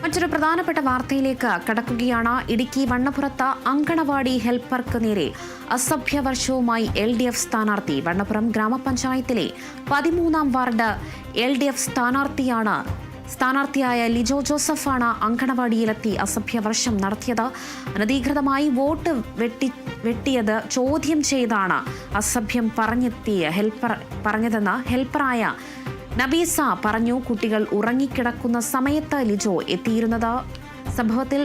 മറ്റൊരു പ്രധാനപ്പെട്ട വാർത്തയിലേക്ക് കടക്കുകയാണ്. ഇടുക്കി വണ്ണപ്പുറത്ത് അങ്കണവാടി ഹെൽപ്പർക്ക് നേരെ അസഭ്യവർഷവുമായി LDF സ്ഥാനാർത്ഥി. വണ്ണപ്പുറം ഗ്രാമപഞ്ചായത്തിലെ 13-ാം വാർഡ് LDF സ്ഥാനാർത്ഥിയായ ലിജോ ജോസഫാണ് അങ്കണവാടിയിലെത്തി അസഭ്യവർഷം നടത്തിയത്. അനധികൃതമായി വോട്ട് വെട്ടിയത് ചോദ്യം ചെയ്താണ് അസഭ്യം പറഞ്ഞതെന്ന് ഹെൽപ്പറായ നബീസ പറഞ്ഞു. കുട്ടികൾ ഉറങ്ങിക്കിടക്കുന്ന സമയത്ത് ലിജോ എത്തിയിരുന്നത്. സംഭവത്തിൽ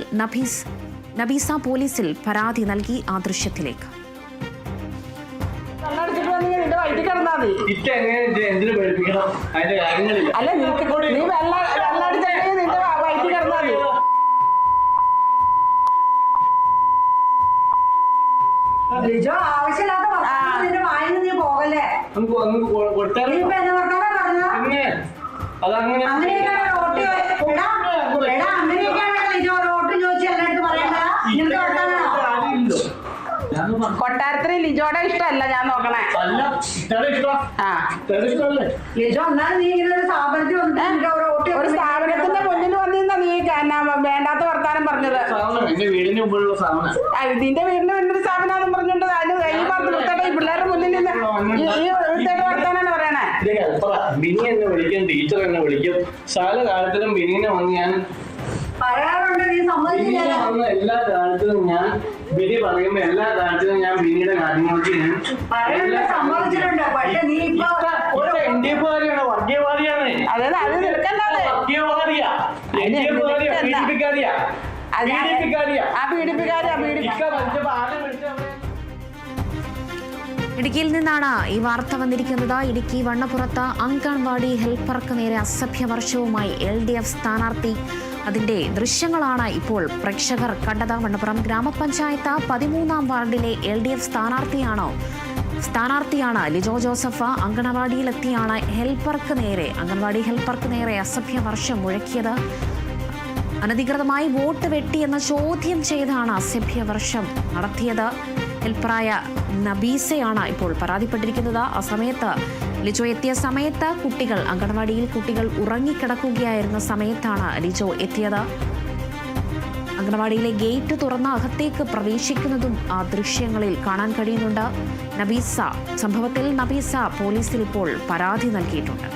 നബീസ പോലീസിൽ പരാതി നൽകി. ആ ദൃശ്യത്തിലേക്ക്. ലിജോ ആവശ്യമില്ലാത്ത നിന്റെ വായിന്ന് നീ പോകല്ലേ. കൊട്ടാരത്തിൽ ലിജോടെ ഇഷ്ടമല്ല ഞാൻ നോക്കണേ. ലിജോ എന്നാലും നീ ഇങ്ങനെ ഒരു സ്ഥാപനത്തിന്റെ മുന്നിൽ വന്നിരുന്ന നീ വേണ്ടാത്ത വർത്താനം പറഞ്ഞത്. നിന്റെ വീടിന്റെ മുന്നിൽ സ്ഥാപനം പറഞ്ഞിട്ട് ഈ പിള്ളേരുടെ മുന്നിൽ നിന്ന് ഈ വർത്താനാണ് പറയണേ. ബിനി എന്നെ വിളിക്കും, ടീച്ചർ എന്നെ വിളിക്കും. പല കാലത്തിലും ബിനിനെ വന്ന് ഞാൻ എല്ലാ കാലത്തിലും ഞാൻ ബിനി പറയുമ്പോ എല്ലാ കാലത്തിലും ഞാൻ ബിനിയുടെ കാര്യങ്ങൾക്ക് ഞാൻ NDF-കാരിയാണ്, വർഗീയവാദിയാണ്. ഇടുക്കിയിൽ നിന്നാണ് ഈ വാർത്ത വന്നിരിക്കുന്നത്. ഇടുക്കി വണ്ണപ്പുറത്ത് അങ്കൺവാടി ഹെൽപ്പർക്ക് നേരെ അസഭ്യവർഷവുമായി LDF സ്ഥാനാർത്ഥി. അതിന്റെ ദൃശ്യങ്ങളാണ് ഇപ്പോൾ പ്രേക്ഷകർ കണ്ടത്. വണ്ണപ്പുറം ഗ്രാമപഞ്ചായത്ത് 13-ാം വാർഡിലെ LDF സ്ഥാനാർത്ഥിയാണ് ലിജോ ജോസഫ്. അങ്കണവാടിയിലെത്തിയാണ് അങ്കണവാടി ഹെൽപ്പർക്ക് നേരെ അസഭ്യവർഷം മുഴക്കിയത്. അനധികൃതമായി വോട്ട് വെട്ടിയെന്ന ചോദ്യം ചെയ്താണ് അസഭ്യവർഷം നടത്തിയത്. ഹെൽപ്പറായ നബീസയാണ് ഇപ്പോൾ പരാതിപ്പെട്ടിരിക്കുന്നത്. ആ സമയത്ത് ലിജോ എത്തിയ സമയത്ത് അങ്കണവാടിയിൽ കുട്ടികൾ ഉറങ്ങിക്കിടക്കുകയായിരുന്ന സമയത്താണ് ലിജോ എത്തിയത്. അങ്കണവാടിയിലെ ഗേറ്റ് തുറന്ന് അകത്തേക്ക് പ്രവേശിക്കുന്നതും ആ ദൃശ്യങ്ങളിൽ കാണാൻ കഴിയുന്നുണ്ട്. സംഭവത്തിൽ നബീസ പോലീസിൽ ഇപ്പോൾ പരാതി നൽകിയിട്ടുണ്ട്.